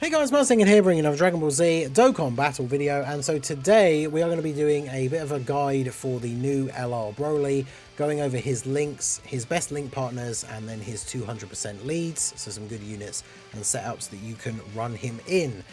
Hey guys, Mustang here bringing another Dragon Ball Z Dokkan battle video, and so today we are going to be doing a bit of a guide for the new LR BROLY, going over his links, his best link partners, and then his 200% leads, so some good units and setups that you can run him in.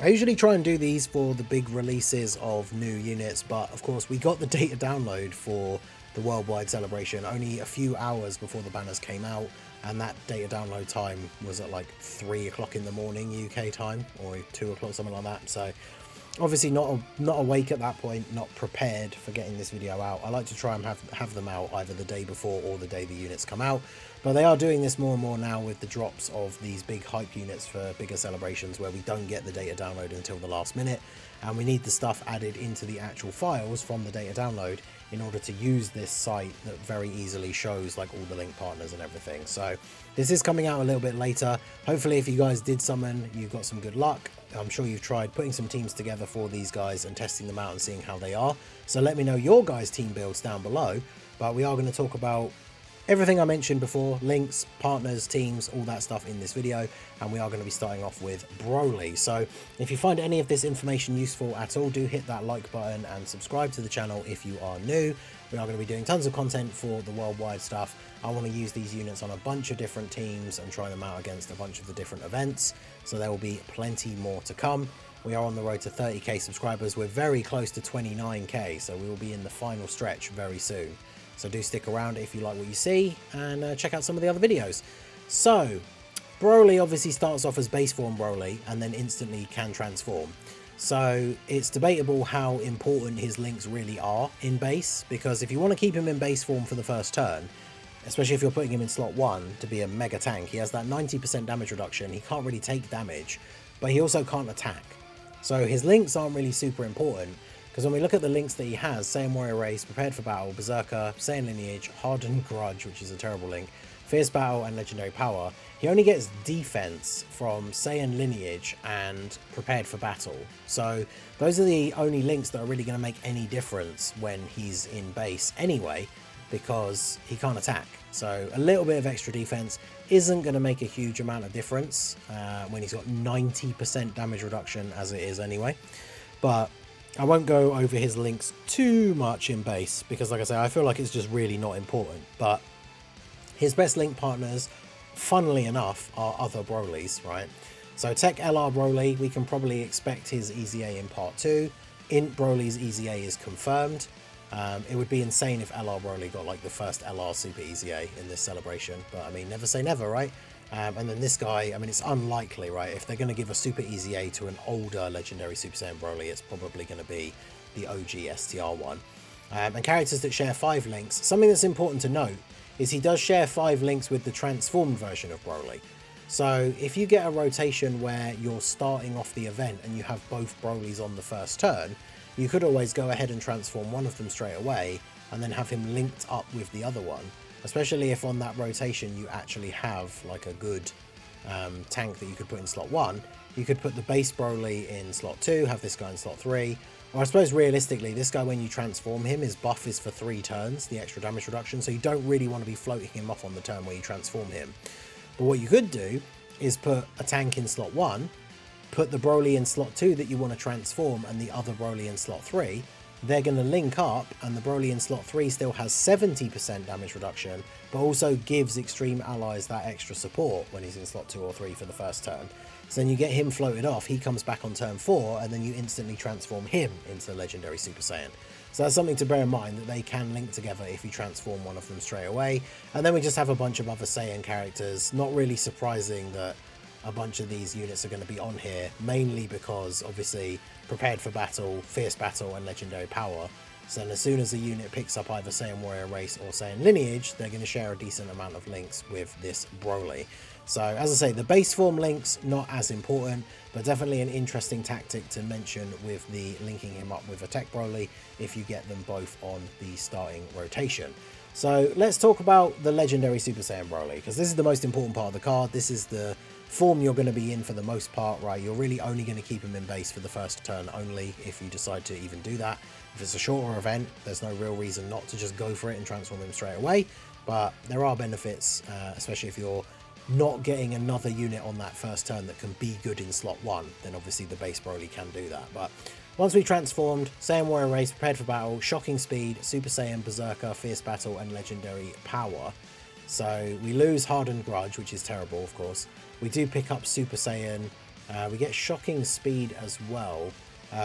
I usually try and do these for the big releases of new units, but of course we got the data download for the worldwide celebration only a few hours before the banners came out, and that data download time was at like 3 o'clock in the morning UK time, or 2 o'clock, something like that. So obviously not awake at that point, not prepared for getting this video out. I like to try and have them out either the day before or the day the units come out, but they are doing this more and more now with the drops of these big hype units for bigger celebrations where we don't get the data download until the last minute, and we need the stuff added into the actual files from the data download in order to use this site that very easily shows like all the link partners and everything. So this is coming out a little bit later. Hopefully if you guys did summon, you got some good luck. I'm sure you've tried putting some teams together for these guys and testing them out and seeing how they are. So let me know your guys' team builds down below. But we are going to talk about everything I mentioned before, links, partners, teams, all that stuff in this video, and we are going to be starting off with BROLY. So if you find any of this information useful at all, do hit that like button and subscribe to the channel if you are new. We are going to be doing tons of content for the worldwide stuff. I want to use these units on a bunch of different teams and try them out against a bunch of the different events, so there will be plenty more to come. We are on the road to 30k subscribers. We're very close to 29k, so we will be in the final stretch very soon. So do stick around if you like what you see, and check out some of the other videos. So, BROLY obviously starts off as base form BROLY and then instantly can transform. So it's debatable how important his links really are in base, because if you want to keep him in base form for the first turn, especially if you're putting him in slot 1 to be a mega tank, he has that 90% damage reduction, he can't really take damage, but he also can't attack. So his links aren't really super important. Because when we look at the links that he has, Saiyan Warrior Race, Prepared for Battle, Berserker, Saiyan Lineage, Hardened Grudge, which is a terrible link, Fierce Battle, and Legendary Power, he only gets defense from Saiyan Lineage and Prepared for Battle. So those are the only links that are really going to make any difference when he's in base anyway, because he can't attack. So a little bit of extra defense isn't going to make a huge amount of difference when he's got 90% damage reduction as it is anyway. But I won't go over his links too much in base, because like I say, I feel like it's just really not important. But his best link partners, funnily enough, are other BROLYs, right? So TEQ LR BROLY, we can probably expect his EZA in part 2. Int BROLY's EZA is confirmed. It would be insane if LR BROLY got like the first LR Super EZA in this celebration, but I mean, never say never, right? And then this guy, I mean, it's unlikely, right? If they're going to give a Super EZA to an older Legendary Super Saiyan BROLY, it's probably going to be the OG STR one. And characters that share 5 links. Something that's important to note is he does share 5 links with the transformed version of BROLY. So if you get a rotation where you're starting off the event and you have both BROLYs on the first turn, you could always go ahead and transform one of them straight away and then have him linked up with the other one. Especially if on that rotation you actually have like a good tank that you could put in slot 1. You could put the base BROLY in slot 2, have this guy in slot 3. Or I suppose realistically, this guy, when you transform him, his buff is for 3 turns, the extra damage reduction, so you don't really want to be floating him off on the turn where you transform him. But what you could do is put a tank in slot 1, put the BROLY in slot 2 that you want to transform, and the other BROLY in slot 3. They're going to link up, and the BROLY in slot 3 still has 70% damage reduction, but also gives Extreme Allies that extra support when he's in slot 2 or 3 for the first turn. So then you get him floated off, he comes back on turn 4, and then you instantly transform him into Legendary Super Saiyan. So that's something to bear in mind, that they can link together if you transform one of them straight away. And then we just have a bunch of other Saiyan characters. Not really surprising that a bunch of these units are going to be on here, mainly because obviously Prepared for Battle, Fierce Battle, and Legendary Power. So then as soon as a unit picks up either Saiyan Warrior Race or Saiyan Lineage, they're going to share a decent amount of links with this BROLY. So as I say, the base form links, not as important, but definitely an interesting tactic to mention with the linking him up with a TEQ BROLY if you get them both on the starting rotation. So let's talk about the Legendary Super Saiyan BROLY, because this is the most important part of the card. This is the form you're going to be in for the most part, right? You're really only going to keep him in base for the first turn only, if you decide to even do that. If it's a shorter event, there's no real reason not to just go for it and transform him straight away, but there are benefits, especially if you're not getting another unit on that first turn that can be good in slot 1, then obviously the base Broly can do that. But once we transformed, Saiyan Warrior Race, Prepared for Battle, Shocking Speed, Super Saiyan, Berserker, Fierce Battle, and Legendary Power. So we lose Hardened Grudge, which is terrible, of course. We do pick up Super Saiyan. We get Shocking Speed as well.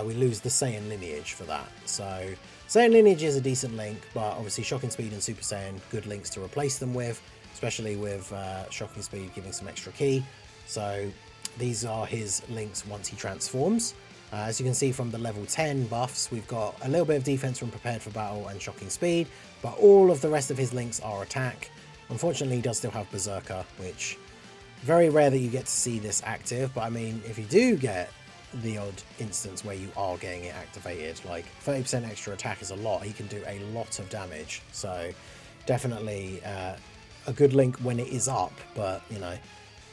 We lose the Saiyan Lineage for that. So Saiyan Lineage is a decent link, but obviously Shocking Speed and Super Saiyan, good links to replace them with, especially with Shocking Speed giving some extra ki. So these are his links once he transforms. As you can see from the level 10 buffs, we've got a little bit of defense from Prepared for Battle and Shocking Speed, but all of the rest of his links are attack. Unfortunately, he does still have Berserker, which very rare that you get to see this active, but I mean, if you do get the odd instance where you are getting it activated, like 30% extra attack is a lot. He can do a lot of damage, so definitely a good link when it is up, but you know,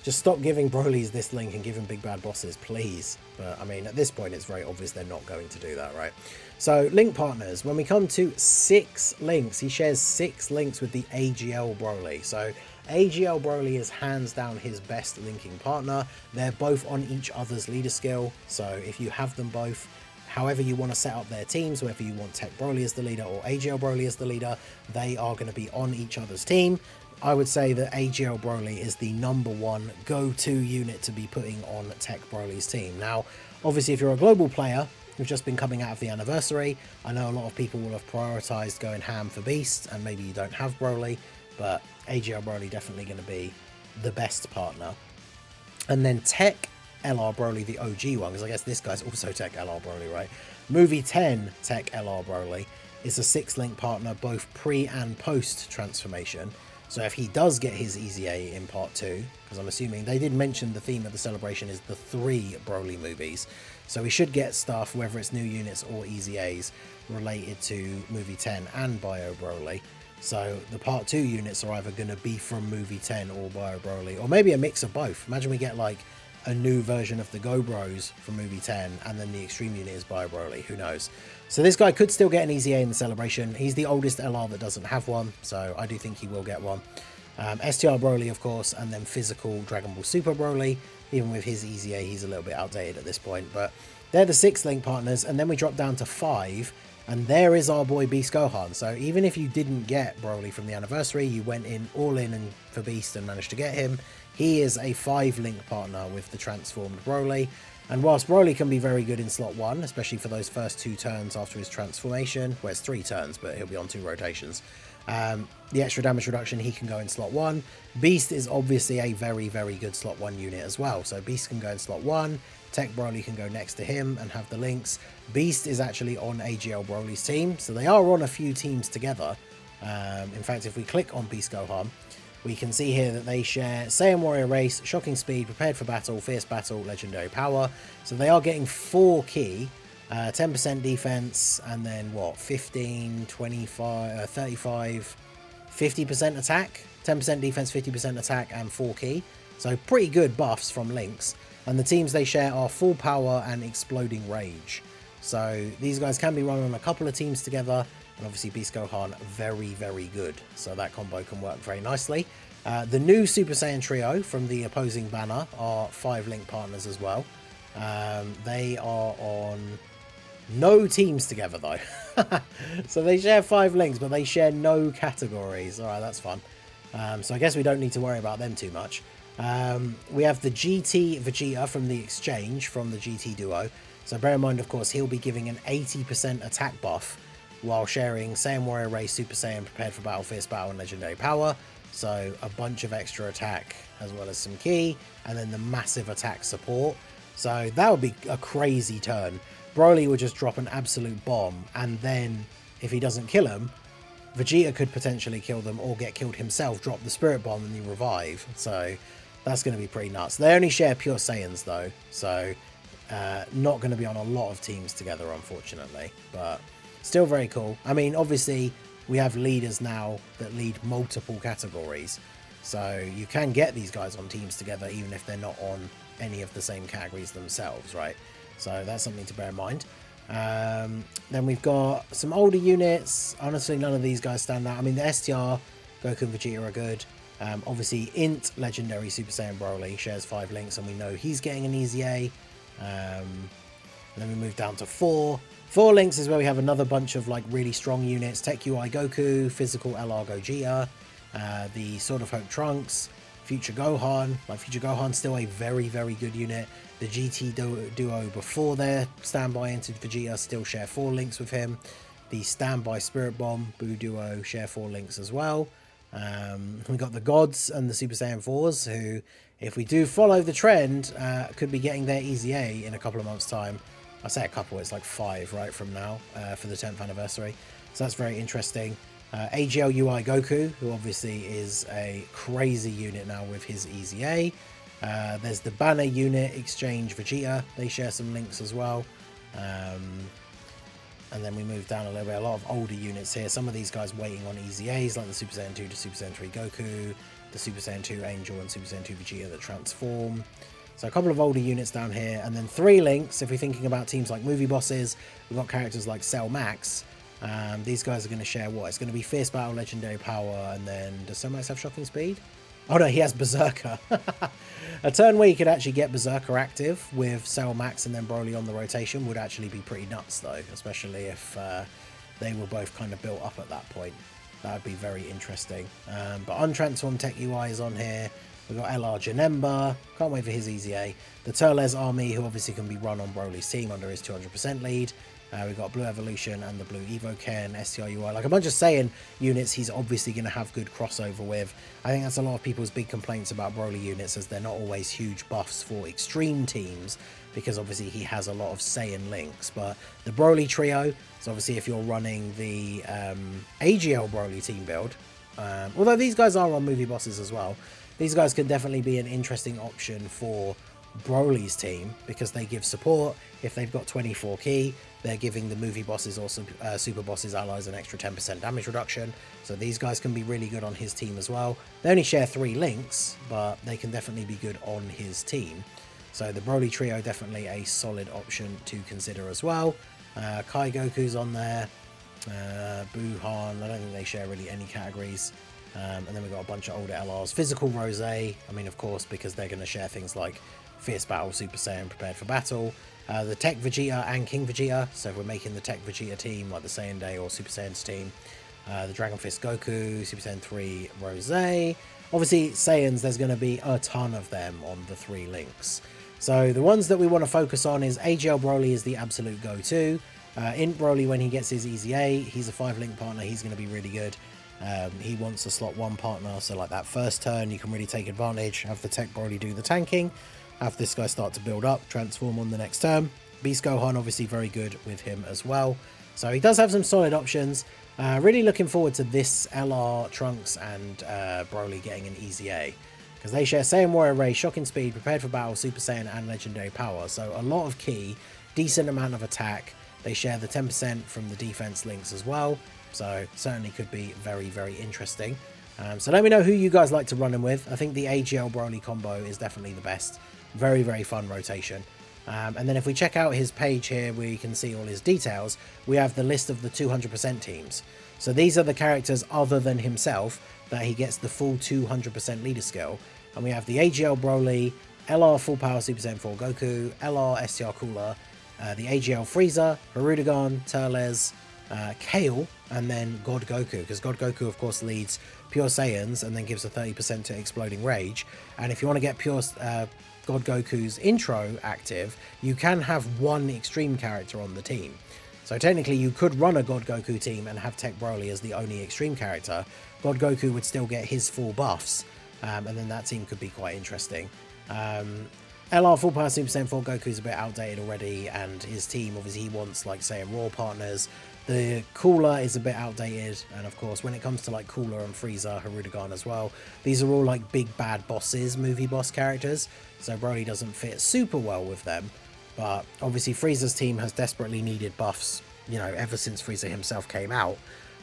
just stop giving Brolys this link and give him big bad bosses, please. But I mean, at this point, it's very obvious they're not going to do that, right? So link partners, when we come to 6 links, he shares 6 links with the AGL Broly. So AGL Broly is hands down his best linking partner. They're both on each other's leader skill. So if you have them both, however you want to set up their teams, whether you want TEQ Broly as the leader or AGL Broly as the leader, they are going to be on each other's team. I would say that AGL Broly is the #1 go-to unit to be putting on TEQ Broly's team. Now, obviously, if you're a global player who's just been coming out of the anniversary, I know a lot of people will have prioritized going ham for Beast, and maybe you don't have Broly, but AGL Broly definitely going to be the best partner. And then TEQ LR Broly, the OG one, because I guess this guy's also TEQ LR Broly, right? Movie 10 TEQ LR Broly is a 6-link partner, both pre and post transformation. So if he does get his EZA in part 2, because I'm assuming they did mention the theme of the celebration is the 3 Broly movies, so we should get stuff, whether it's new units or EZAs, related to movie 10 and Bio Broly. So the part 2 units are either going to be from movie 10 or Bio Broly, or maybe a mix of both. Imagine we get like a new version of the Go Bros from movie 10, and then the extreme unit is Bio Broly, who knows. So this guy could still get an EZA in the celebration. He's the oldest LR that doesn't have one, so I do think he will get one. STR Broly, of course, and then physical Dragon Ball Super Broly. Even with his EZA, he's a little bit outdated at this point, but they're the 6-link partners, and then we drop down to 5, and there is our boy Beast Gohan. So even if you didn't get Broly from the anniversary, you went in all in and for Beast and managed to get him, he is a 5-link partner with the transformed Broly. And whilst Broly can be very good in slot 1, especially for those first 2 turns after his transformation, well, it's 3 turns, but he'll be on 2 rotations, the extra damage reduction, he can go in slot 1. Beast is obviously a very, very good slot 1 unit as well. So Beast can go in slot 1, TEQ Broly can go next to him and have the links. Beast is actually on AGL Broly's team, so they are on a few teams together. In fact, if we click on Beast Gohan, we can see here that they share Saiyan Warrior Race, Shocking Speed, Prepared for Battle, Fierce Battle, Legendary Power. So they are getting 4 ki, 10% defense, and then what, 15, 25, 35, 50% attack, 10% defense, 50% attack, and 4 ki. So pretty good buffs from links. And the teams they share are Full Power and Exploding Rage. So these guys can be run on a couple of teams together. And obviously Beast Gohan, very, very good. So that combo can work very nicely. The new Super Saiyan trio from the opposing banner are 5-link partners as well. They are on no teams together though. So they share 5 links, but they share no categories. All right, that's fun. So I guess we don't need to worry about them too much. We have the GT Vegeta from the exchange from the GT duo. So bear in mind, of course, he'll be giving an 80% attack buff while sharing Saiyan Warrior Race, Super Saiyan, Prepared for Battle, Fierce Battle, and Legendary Power. So a bunch of extra attack as well as some ki, and then the massive attack support. So that would be a crazy turn. Broly would just drop an absolute bomb, and then if he doesn't kill him, Vegeta could potentially kill them or get killed himself, drop the Spirit Bomb, and you revive. So that's going to be pretty nuts. They only share pure Saiyans though, so not going to be on a lot of teams together, unfortunately, but still very cool. I mean, obviously, we have leaders now that lead multiple categories. So you can get these guys on teams together, even if they're not on any of the same categories themselves, right? So that's something to bear in mind. Then we've got some older units. Honestly, none of these guys stand out. I mean, the STR, Goku and Vegeta are good. Obviously, Int Legendary Super Saiyan Broly shares 5 links, and we know he's getting an easy A. And then we move down to 4. 4 links is where we have another bunch of like really strong units. TEQ UI Goku, Physical LR Gogeta, the Sword of Hope Trunks, Future Gohan. Like Future Gohan's still a very, very good unit. The GT duo before their standby into Vegeta still share 4 links with him. The standby Spirit Bomb Buu duo share 4 links as well. We got the Gods and the Super Saiyan 4s, who, if we do follow the trend, could be getting their Easy A in a couple of months' time. I say a couple, it's like 5 right from now for the 10th anniversary. So that's very interesting. AGL UI Goku, who obviously is a crazy unit now with his Easy A. There's the Banner unit Exchange Vegeta. They share some links as well. And then we move down a little bit. A lot of older units here. Some of these guys waiting on Easy A's, like the Super Saiyan 2 to Super Saiyan 3 Goku, the Super Saiyan 2 Angel and Super Saiyan 2 Vegeta that transform. So a couple of older units down here. And then 3 links, if we're thinking about teams like movie bosses, we've got characters like Cell Max. These guys are going to share what? It's going to be Fierce Battle, Legendary Power, and then does Cell Max have Shocking Speed? Oh no, he has Berserker. A turn where you could actually get Berserker active with Cell Max and then Broly on the rotation would actually be pretty nuts though, especially if they were both kind of built up at that point. That would be very interesting. But Untransformed TEQ UI is on here. We've got LR Janemba. Can't wait for his Easy A. The Turles Army, who obviously can be run on Broly's team under his 200% lead. We've got Blue Evolution and the Blue Evo Ken, STR UI. Like a bunch of Saiyan units he's obviously going to have good crossover with. I think that's a lot of people's big complaints about Broly units, as they're not always huge buffs for extreme teams, because obviously he has a lot of Saiyan links. But the Broly trio, so obviously if you're running the AGL Broly team build, although these guys are on movie bosses as well, these guys can definitely be an interesting option for Broly's team, because they give support. If they've got 24 key, they're giving the movie bosses or super bosses allies an extra 10% damage reduction, so these guys can be really good on his team as well. They only share 3 links, but they can definitely be good on his team. So the Broly trio, definitely a solid option to consider as well. Kai Goku's on there, Buhan, I don't think they share really any categories. And then we've got a bunch of older LRs. Physical Rose, I mean, of course, because they're going to share things like Fierce Battle, Super Saiyan, Prepared for Battle. The TEQ Vegeta and King Vegeta, so if we're making the TEQ Vegeta team, like the Saiyan Day or Super Saiyan's team. The Dragon Fist Goku, Super Saiyan 3 Rose. Obviously, Saiyans, there's going to be a ton of them on the 3 links. So the ones that we want to focus on is AGL Broly is the absolute go-to. Int Broly, when he gets his Easy A, he's a 5-link partner, he's going to be really good. He wants a slot 1 partner, so like that first turn you can really take advantage, have the TEQ Broly do the tanking, have this guy start to build up, transform on the next turn. Beast Gohan obviously very good with him as well, so he does have some solid options. Really looking forward to this LR, Trunks and Broly getting an Easy A, because they share Saiyan Warrior Ray, Shocking Speed, Prepared for Battle, Super Saiyan and Legendary Power, so a lot of key, decent amount of attack. They share the 10% from the defense links as well, so certainly could be very, very interesting. So let me know who you guys like to run him with. I think the AGL Broly combo is definitely the best. Very, very fun rotation. And then if we check out his page here, we can see all his details. We have the list of the 200% teams. So these are the characters other than himself that he gets the full 200% leader skill. And we have the AGL Broly, LR Full Power Super Saiyan 4 Goku, LR STR Cooler, the AGL Frieza, Hirudegarn, Turles, Kale, and then God Goku, because God Goku of course leads Pure Saiyans and then gives a 30% to Exploding Rage. And if you want to get Pure God Goku's intro active, you can have 1 extreme character on the team. So technically you could run a God Goku team and have TEQ Broly as the only extreme character. God Goku would still get his full buffs, and then that team could be quite interesting. LR Full Power Super Saiyan 4 Goku's a bit outdated already, and his team, obviously he wants like Saiyan Raw partners. The Cooler is a bit outdated, and of course when it comes to like Cooler and Frieza, Hirudegarn as well, these are all like big bad bosses, movie boss characters, so Broly doesn't fit super well with them. But obviously Frieza's team has desperately needed buffs, you know, ever since Frieza himself came out.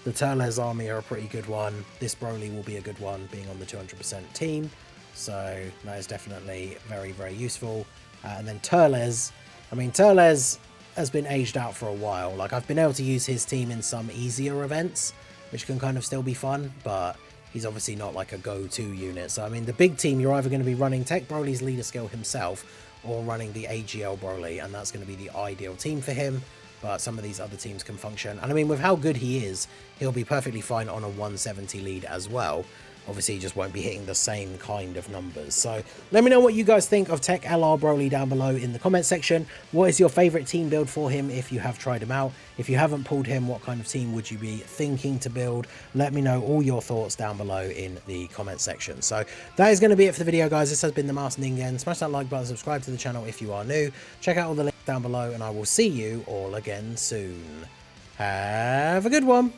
The Turles Army are a pretty good one. This Broly will be a good one, being on the 200% team. So that is definitely very, very useful. And then Turles, I mean, Turles has been aged out for a while. Like, I've been able to use his team in some easier events, which can kind of still be fun, but he's obviously not like a go-to unit. So I mean, the big team, you're either going to be running TEQ Broly's leader skill himself or running the AGL Broly, and that's going to be the ideal team for him. But some of these other teams can function, and I mean, with how good he is, he'll be perfectly fine on a 170 lead as well. Obviously, he just won't be hitting the same kind of numbers. So let me know what you guys think of TEQ LR Broly down below in the comment section. What is your favorite team build for him if you have tried him out? If you haven't pulled him, what kind of team would you be thinking to build? Let me know all your thoughts down below in the comment section. So that is going to be it for the video, guys. This has been the Master Ningen. Smash that like button, subscribe to the channel if you are new. Check out all the links down below, and I will see you all again soon. Have a good one.